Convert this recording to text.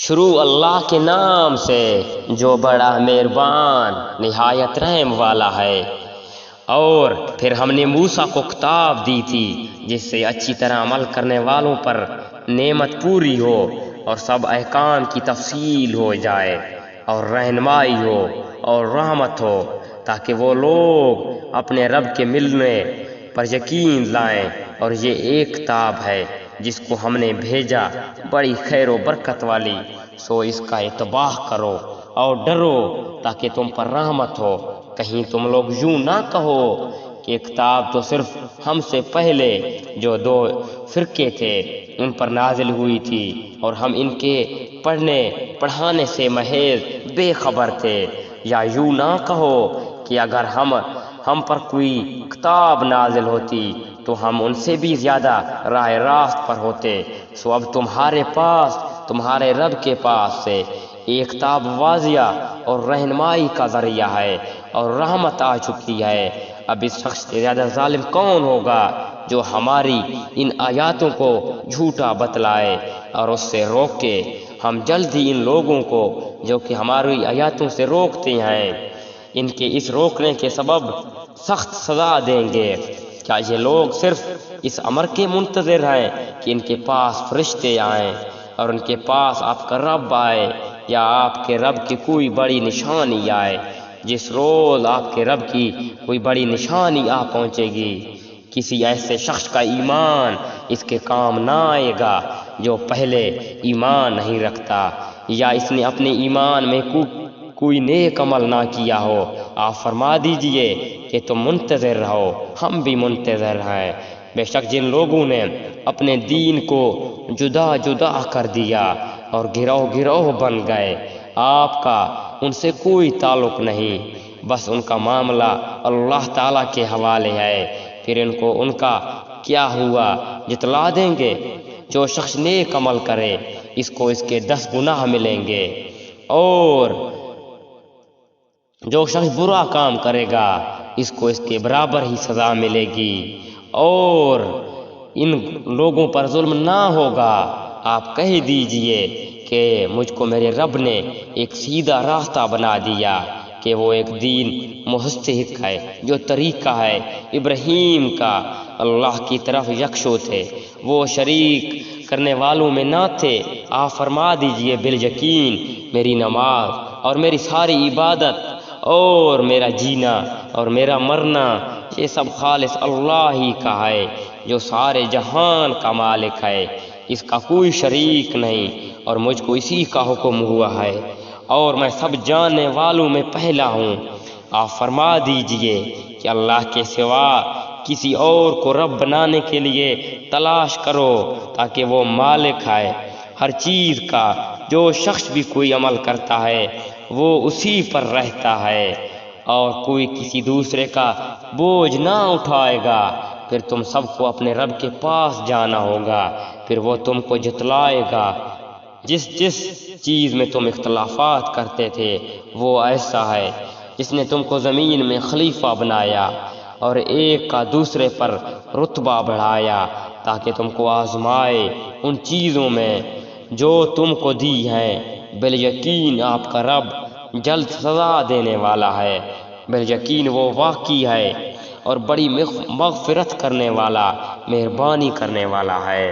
شروع اللہ کے نام سے جو بڑا مہربان نہایت رحم والا ہے۔ اور پھر ہم نے موسیٰ کو کتاب دی تھی جس سے اچھی طرح عمل کرنے والوں پر نعمت پوری ہو اور سب احکام کی تفصیل ہو جائے اور رہنمائی ہو اور رحمت ہو، تاکہ وہ لوگ اپنے رب کے ملنے پر یقین لائیں۔ اور یہ ایک کتاب ہے جس کو ہم نے بھیجا، بڑی خیر و برکت والی، سو اس کا اتباع کرو اور ڈرو تاکہ تم پر رحمت ہو۔ کہیں تم لوگ یوں نہ کہو کہ کتاب تو صرف ہم سے پہلے جو دو فرقے تھے ان پر نازل ہوئی تھی اور ہم ان کے پڑھنے پڑھانے سے محض بے خبر تھے، یا یوں نہ کہو کہ اگر ہم پر کوئی کتاب نازل ہوتی تو ہم ان سے بھی زیادہ راہ راست پر ہوتے۔ سو اب تمہارے پاس تمہارے رب کے پاس سے ایک کتاب واضح اور رہنمائی کا ذریعہ ہے اور رحمت آ چکی ہے۔ اب اس شخص سے زیادہ ظالم کون ہوگا جو ہماری ان آیاتوں کو جھوٹا بتلائے اور اس سے روکے۔ ہم جلد ہی ان لوگوں کو جو کہ ہماری آیاتوں سے روکتے ہیں ان کے اس روکنے کے سبب سخت سزا دیں گے۔ کیا یہ لوگ صرف اس امر کے منتظر ہیں کہ ان کے پاس فرشتے آئیں اور ان کے پاس آپ کا رب آئے، یا آپ کے رب کی کوئی بڑی نشانی آئے؟ جس روز آپ کے رب کی کوئی بڑی نشانی آ پہنچے گی، کسی ایسے شخص کا ایمان اس کے کام نہ آئے گا جو پہلے ایمان نہیں رکھتا، یا اس نے اپنے ایمان میں کوئی نیک عمل نہ کیا ہو۔ آپ فرما دیجئے کہ تم منتظر رہو، ہم بھی منتظر ہیں۔ بے شک جن لوگوں نے اپنے دین کو جدا جدا کر دیا اور گروہ گروہ بن گئے، آپ کا ان سے کوئی تعلق نہیں، بس ان کا معاملہ اللہ تعالیٰ کے حوالے ہے۔ پھر ان کو ان کا کیا ہوا جتلا دیں گے۔ جو شخص نیک عمل کرے اس کو اس کے 10 گناہ ملیں گے، اور جو شخص برا کام کرے گا اس کو اس کے برابر ہی سزا ملے گی، اور ان لوگوں پر ظلم نہ ہوگا۔ آپ کہہ دیجئے کہ مجھ کو میرے رب نے ایک سیدھا راستہ بنا دیا، کہ وہ ایک دین مستحق ہے جو طریقہ ہے ابراہیم کا، اللہ کی طرف یکسو تھے، وہ شریک کرنے والوں میں نہ تھے۔ آپ فرما دیجئے بالیقین میری نماز اور میری ساری عبادت اور میرا جینا اور میرا مرنا یہ سب خالص اللہ ہی کا ہے جو سارے جہان کا مالک ہے، اس کا کوئی شریک نہیں، اور مجھ کو اسی کا حکم ہوا ہے، اور میں سب جاننے والوں میں پہلا ہوں۔ آپ فرما دیجئے کہ اللہ کے سوا کسی اور کو رب بنانے کے لیے تلاش کرو، تاکہ وہ مالک ہے ہر چیز کا۔ جو شخص بھی کوئی عمل کرتا ہے وہ اسی پر رہتا ہے، اور کوئی کسی دوسرے کا بوجھ نہ اٹھائے گا۔ پھر تم سب کو اپنے رب کے پاس جانا ہوگا، پھر وہ تم کو جتلائے گا۔ جس چیز میں تم اختلافات کرتے تھے وہ ایسا ہے جس نے تم کو زمین میں خلیفہ بنایا اور ایک کا دوسرے پر رتبہ بڑھایا، تاکہ تم کو آزمائے ان چیزوں میں جو تم کو دی ہیں۔ بالیقین آپ کا رب جلد سزا دینے والا ہے، بالیقین وہ واقعی ہے اور بڑی مغفرت کرنے والا، مہربانی کرنے والا ہے۔